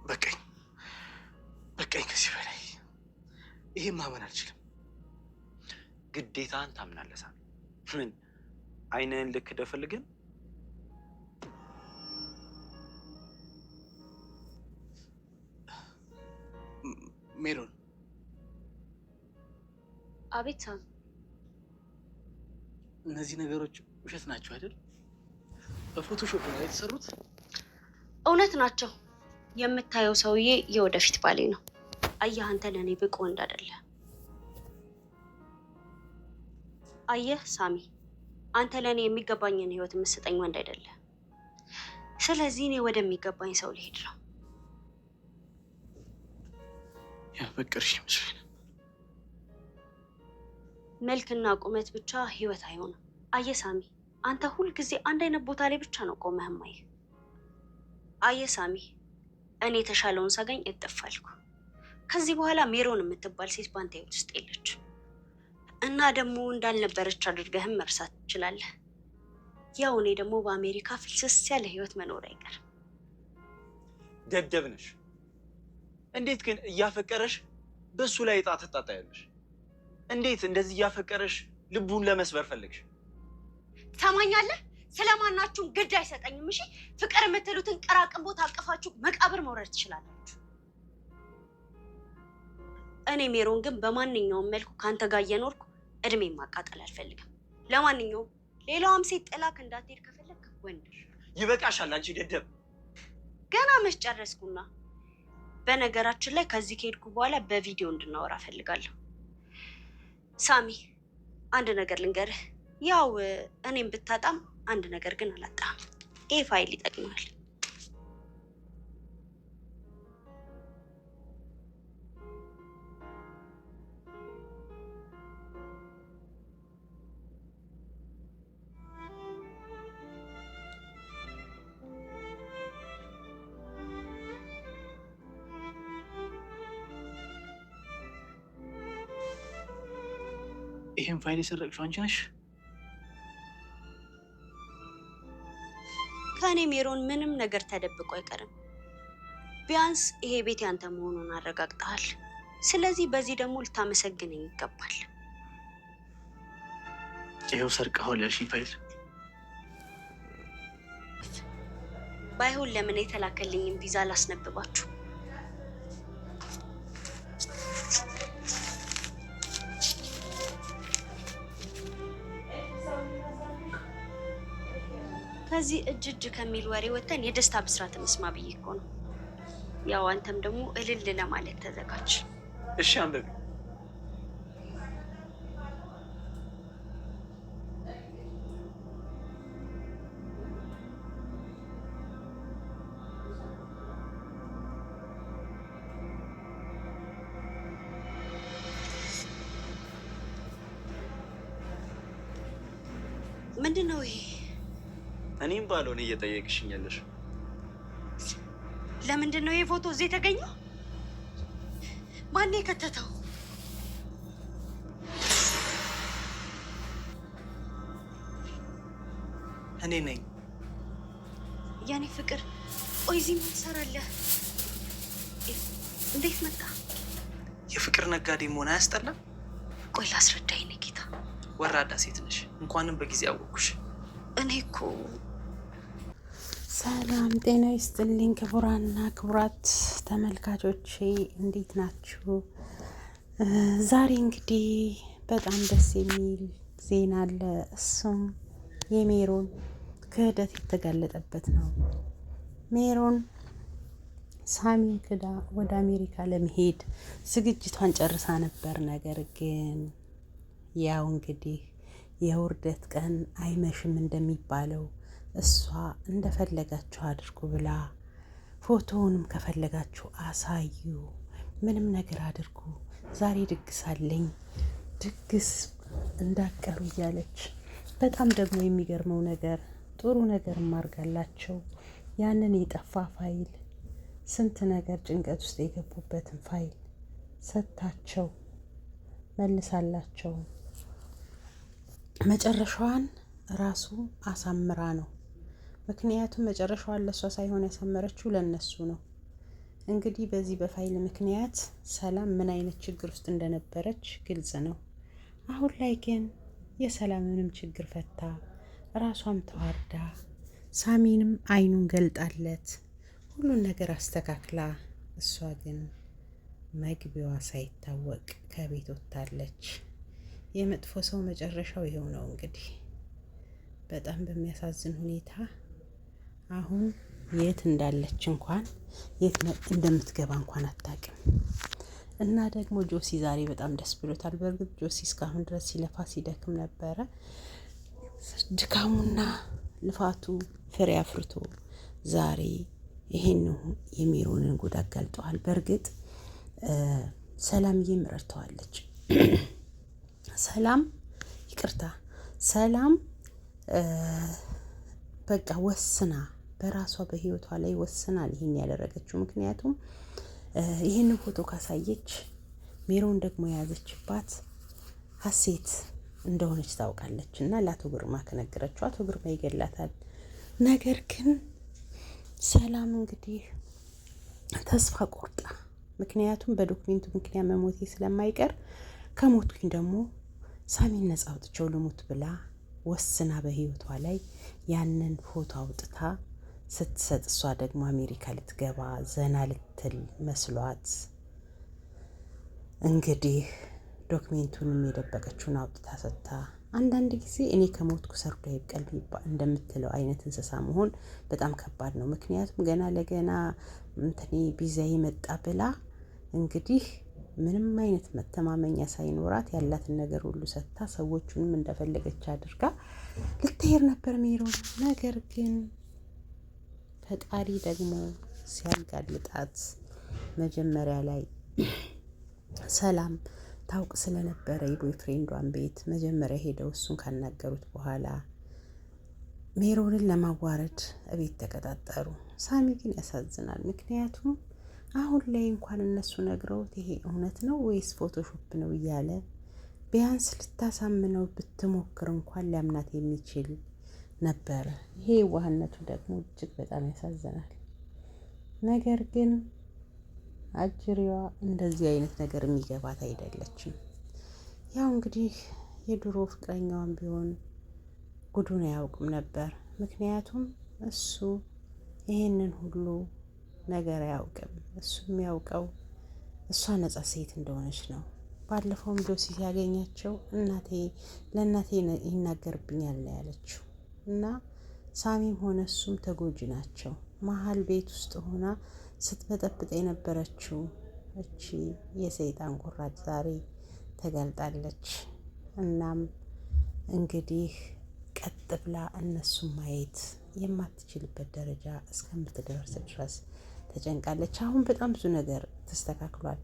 በቃኝ ከዚህ በላይ ይሄ ማመን አልችልም። ግዴታን ታምናለህ ሳሚ? ምን አይንህን ልክ ደፈልግን? ሜሮን። አቤት ሳሚ። እነዚህ ነገሮች ውሸት ናቸው አይደል? በፎቶሾፕ ነው የተሰሩት? እውነት ናቸው። የምታየው ሰውዬ የወደፊት ባሌ ነው። አየህ አንተ ለእኔ ብቁ ወንድ አይደለ። አየህ ሳሚ፣ አንተ ለእኔ የሚገባኝን ህይወት የምትሰጠኝ ወንድ አይደለ። ስለዚህ እኔ ወደሚገባኝ ሰው ልሄድ ነው። ያፈቅርሽ ይመስለኝ። መልክና ቁመት ብቻ ህይወት አይሆንም። አየህ ሳሚ፣ አንተ ሁልጊዜ አንድ አይነት ቦታ ላይ ብቻ ነው ቆመህ ማየህ። አየህ ሳሚ፣ እኔ የተሻለውን ሳገኝ እጥፋልኩ። ከዚህ በኋላ ሜሮን የምትባል ሴት ባንተ ህይወት ውስጥ የለች እና ደግሞ እንዳልነበረች አድርገህም መርሳት ትችላለህ። ያው እኔ ደግሞ በአሜሪካ ፍልስስ ያለ ህይወት መኖር አይቀርም። ደደብ ነሽ። እንዴት ግን እያፈቀረሽ በሱ ላይ እጣ ትጣጣያለሽ? እንዴት እንደዚህ እያፈቀረሽ ልቡን ለመስበር ፈለግሽ? ትሰማኛለህ? ስለማናችሁም ግድ አይሰጠኝም። እሺ፣ ፍቅር የምትሉትን ቅራቅንቦ ታቅፋችሁ መቃብር መውረድ ትችላላችሁ። እኔ ሜሮን ግን በማንኛውም መልኩ ካንተ ጋር እየኖርኩ እድሜ ማቃጠል አልፈልግም። ለማንኛውም ሌላዋም ሴት ጥላክ እንዳትሄድ ከፈለክ ወንድር። ይበቃሻል አንቺ ደደብ። ገና መች ጨረስኩና። በነገራችን ላይ ከዚህ ከሄድኩ በኋላ በቪዲዮ እንድናወራ እፈልጋለሁ። ሳሚ፣ አንድ ነገር ልንገርህ። ያው እኔም ብታጣም አንድ ነገር ግን አላጣም። ይሄ ፋይል ይጠቅማል። ይሄን ፋይል የሰረቅሽው አንቺ ነሽ? ከኔ ሜሮን ምንም ነገር ተደብቆ አይቀርም። ቢያንስ ይሄ ቤት ያንተ መሆኑን አረጋግጠሃል። ስለዚህ በዚህ ደግሞ ልታመሰግነኝ ይገባል። ይሄው ሰርቀኸዋል ያልሽኝ ፋይል ባይሆን ለምን የተላከልኝን ቪዛ ላስነብባችሁ? ከዚህ እጅ ከሚል ወሬ ወተን የደስታ ብስራት እንስማ ብዬ እኮ ነው። ያው አንተም ደግሞ እልል ለማለት ተዘጋጅ። እሺ አንብቢ። ምንድን ነው ይሄ? እኔም ባልሆነ እየጠየቅሽኝ ያለሽ ለምንድን ነው ይሄ ፎቶ እዚህ የተገኘው? ማን የከተተው? እኔ ነኝ። ያኔ ፍቅር፣ ቆይ እዚህ ምን ትሰራለህ? እንዴት መጣ? የፍቅር ነጋዴ መሆን አያስጠላም? ቆይ ላስረዳኝ። እኔ ጌታ ወራዳ ሴት ነሽ። እንኳንም በጊዜ አወኩሽ። እኔ እኮ ሰላም ጤና ይስጥልኝ ክቡራና ክቡራት ተመልካቾቼ እንዴት ናችሁ? ዛሬ እንግዲህ በጣም ደስ የሚል ዜና አለ። እሱም የሜሮን ክህደት የተጋለጠበት ነው። ሜሮን ሳሚን ክዳ ወደ አሜሪካ ለመሄድ ዝግጅቷን ጨርሳ ነበር። ነገር ግን ያው እንግዲህ የውርደት ቀን አይመሽም እንደሚባለው እሷ እንደፈለጋችሁ አድርጉ ብላ ፎቶውንም ከፈለጋችሁ አሳዩ፣ ምንም ነገር አድርጉ፣ ዛሬ ድግስ አለኝ፣ ድግስ እንዳቀሩ እያለች በጣም ደግሞ የሚገርመው ነገር ጥሩ ነገር ማርጋላቸው ያንን የጠፋ ፋይል ስንት ነገር ጭንቀት ውስጥ የገቡበትን ፋይል ሰጥታቸው መልሳላቸው መጨረሻዋን ራሱ አሳምራ ነው። ምክንያቱም መጨረሻዋን ለሷ ሳይሆን ያሳመረችው ለነሱ ነው። እንግዲህ በዚህ በፋይል ምክንያት ሰላም ምን አይነት ችግር ውስጥ እንደነበረች ግልጽ ነው። አሁን ላይ ግን የሰላምንም ችግር ፈታ፣ ራሷም ተዋርዳ ሳሚንም አይኑን ገልጣለት ሁሉን ነገር አስተካክላ፣ እሷ ግን መግቢያዋ ሳይታወቅ ከቤት ወጥታለች። የመጥፎ ሰው መጨረሻው ይኸው ነው እንግዲህ። በጣም በሚያሳዝን ሁኔታ አሁን የት እንዳለች እንኳን የት እንደምትገባ እንኳን አታውቅም። እና ደግሞ ጆሲ ዛሬ በጣም ደስ ብሎታል። በእርግጥ ጆሲ እስካሁን ድረስ ሲለፋ ሲደክም ነበረ። ድካሙና ልፋቱ ፍሬ አፍርቶ ዛሬ ይሄን የሜሮንን ጉድ አጋልጠዋል። በእርግጥ ሰላምዬም ረድተዋለች። ሰላም በቃ ወስና በራሷ በህይወቷ ላይ ወስናል ይሄን ያደረገችው። ምክንያቱም ይህንን ፎቶ ካሳየች ሜሮን ደግሞ የያዘችባት ሀሴት እንደሆነች ታውቃለች እና ለአቶ ግርማ ከነገረችው አቶ ግርማ ይገላታል። ነገር ግን ሰላም እንግዲህ ተስፋ ቆርጣ፣ ምክንያቱም በዶክሜንቱ ምክንያት መሞቴ ስለማይቀር ከሞትኩኝ ደግሞ ሳሚን ነጻ አውጥቼው ልሙት ብላ ወስና በህይወቷ ላይ ያንን ፎቶ አውጥታ ስትሰጥ፣ እሷ ደግሞ አሜሪካ ልትገባ ዘና ልትል መስሏት እንግዲህ ዶክሜንቱንም የደበቀችውን አውጥታ ሰጥታ፣ አንዳንድ ጊዜ እኔ ከሞትኩ ሰርዶ ይብቀል እንደምትለው አይነት እንስሳ መሆን በጣም ከባድ ነው። ምክንያቱም ገና ለገና እንትኔ ቢዛ መጣ ብላ እንግዲህ ምንም አይነት መተማመኛ ሳይኖራት ያላትን ነገር ሁሉ ሰጥታ ሰዎቹንም እንደፈለገች አድርጋ ልትሄድ ነበር ሜሮን። ነገር ግን ፈጣሪ ደግሞ ሲያጋልጣት መጀመሪያ ላይ ሰላም ታውቅ ስለነበረ የቦይፍሬንዷን ቤት መጀመሪያ ሄደው እሱን ካናገሩት በኋላ ሜሮንን ለማዋረድ እቤት ተቀጣጠሩ። ሳሚ ግን ያሳዝናል። ምክንያቱም አሁን ላይ እንኳን እነሱ ነግረውት ይሄ እውነት ነው ወይስ ፎቶሾፕ ነው እያለ ቢያንስ ልታሳምነው ብትሞክር እንኳን ሊያምናት የሚችል ነበረ። ይሄ ዋህነቱ ደግሞ እጅግ በጣም ያሳዝናል። ነገር ግን አጅሪዋ እንደዚህ አይነት ነገር የሚገባት አይደለችም። ያው እንግዲህ የድሮ ፍቅረኛዋን ቢሆን ጉዱን አያውቅም ነበር። ምክንያቱም እሱ ይሄንን ሁሉ ነገር አያውቅም። እሱ የሚያውቀው እሷ ነጻ ሴት እንደሆነች ነው። ባለፈውም ጆሲ ሲያገኛቸው ለእናቴ ይናገርብኛል ያለችው እና ሳሚም ሆነ እሱም ተጎጂ ናቸው። መሀል ቤት ውስጥ ሆና ስትበጠብጥ የነበረችው እቺ የሰይጣን ቁራጭ ዛሬ ተጋልጣለች። እናም እንግዲህ ቀጥ ብላ እነሱን ማየት የማትችልበት ደረጃ እስከምትደርስ ድረስ ተጨንቃለች። አሁን በጣም ብዙ ነገር ተስተካክሏል።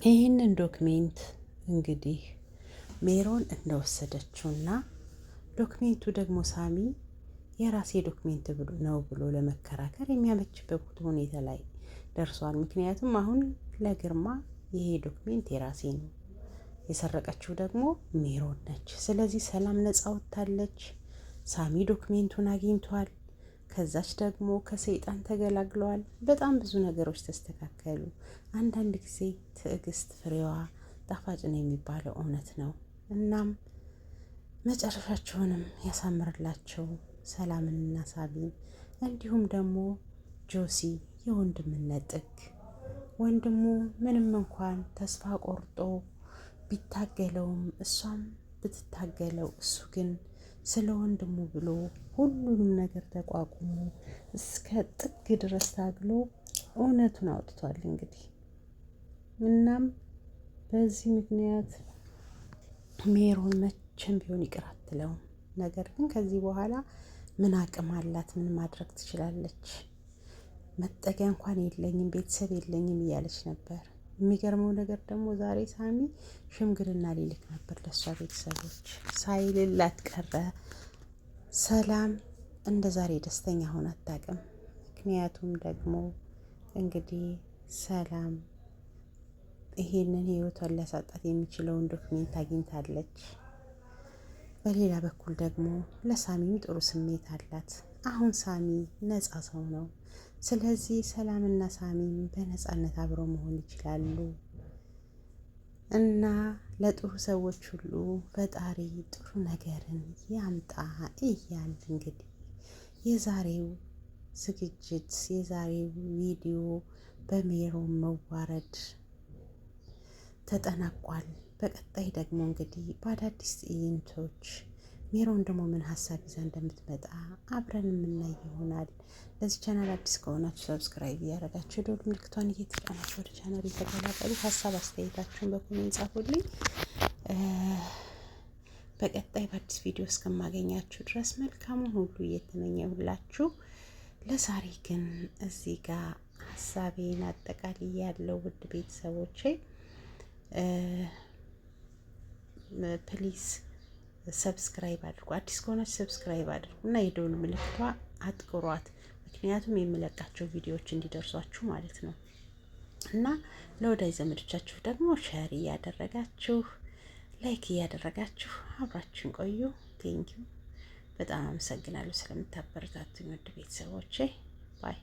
ይህንን ዶክሜንት እንግዲህ ሜሮን እንደወሰደችውና ዶክሜንቱ ደግሞ ሳሚ የራሴ ዶክሜንት ነው ብሎ ለመከራከር የሚያመችበት ሁኔታ ላይ ደርሷል። ምክንያቱም አሁን ለግርማ ይሄ ዶክሜንት የራሴ ነው፣ የሰረቀችው ደግሞ ሜሮን ነች። ስለዚህ ሰላም ነጻ ወጥታለች። ሳሚ ዶክሜንቱን አግኝቷል። ከዛች ደግሞ ከሰይጣን ተገላግለዋል። በጣም ብዙ ነገሮች ተስተካከሉ። አንዳንድ ጊዜ ትዕግስት ፍሬዋ ጣፋጭ ነው የሚባለው እውነት ነው። እናም መጨረሻቸውንም ያሳምርላቸው ሰላምንና ሳቢን፣ እንዲሁም ደግሞ ጆሲ የወንድምነት ጥግ። ወንድሙ ምንም እንኳን ተስፋ ቆርጦ ቢታገለውም እሷም ብትታገለው እሱ ግን ስለ ወንድሙ ብሎ ሁሉንም ነገር ተቋቁሞ እስከ ጥግ ድረስ ታግሎ እውነቱን አውጥቷል እንግዲህ። እናም በዚህ ምክንያት ሜሮን መቼም ቢሆን ይቅር አትለውም። ነገር ግን ከዚህ በኋላ ምን አቅም አላት? ምን ማድረግ ትችላለች? መጠጊያ እንኳን የለኝም፣ ቤተሰብ የለኝም እያለች ነበር። የሚገርመው ነገር ደግሞ ዛሬ ሳሚ ሽምግልና ሊልክ ነበር ለእሷ ቤተሰቦች፣ ሳይልላት ቀረ። ሰላም እንደ ዛሬ ደስተኛ ሆና አታውቅም። ምክንያቱም ደግሞ እንግዲህ ሰላም ይሄንን ህይወቷን ሊያሳጣት የሚችለውን ዶክሜንት አግኝታለች። በሌላ በኩል ደግሞ ለሳሚም ጥሩ ስሜት አላት። አሁን ሳሚ ነጻ ሰው ነው። ስለዚህ ሰላምና ሳሚም በነፃነት አብረው መሆን ይችላሉ እና ለጥሩ ሰዎች ሁሉ ፈጣሪ ጥሩ ነገርን ያምጣ እያል እንግዲህ የዛሬው ዝግጅት የዛሬው ቪዲዮ በሜሮን መዋረድ ተጠናቋል። በቀጣይ ደግሞ እንግዲህ በአዳዲስ ትዕይንቶች ሜሮን ደግሞ ምን ሀሳብ ይዛ እንደምትመጣ አብረን የምናይ ይሆናል። ለዚህ ቻናል አዲስ ከሆናችሁ ሰብስክራይብ እያደረጋችሁ የደወል ምልክቷን እየተጫናችሁ ወደ ቻናል የተቀላቀሉ ሀሳብ አስተያየታችሁን በኮሜንት ጻፉልኝ። በቀጣይ በአዲስ ቪዲዮ እስከማገኛችሁ ድረስ መልካሙን ሁሉ እየተመኘሁላችሁ ለዛሬ ግን እዚህ ጋር ሀሳቤን አጠቃላይ ያለው ውድ ቤተሰቦቼ ፕሊዝ ሰብስክራይብ አድርጉ። አዲስ ከሆናችሁ ሰብስክራይብ አድርጉ እና የደወል ምልክቷ አጥቁሯት። ምክንያቱም የምለቃቸው ቪዲዮዎች እንዲደርሷችሁ ማለት ነው። እና ለወዳጅ ዘመዶቻችሁ ደግሞ ሼር እያደረጋችሁ ላይክ እያደረጋችሁ አብራችን ቆዩ። ቴንኪው በጣም አመሰግናለሁ ስለምታበረታቱኝ ውድ ቤተሰቦቼ ባይ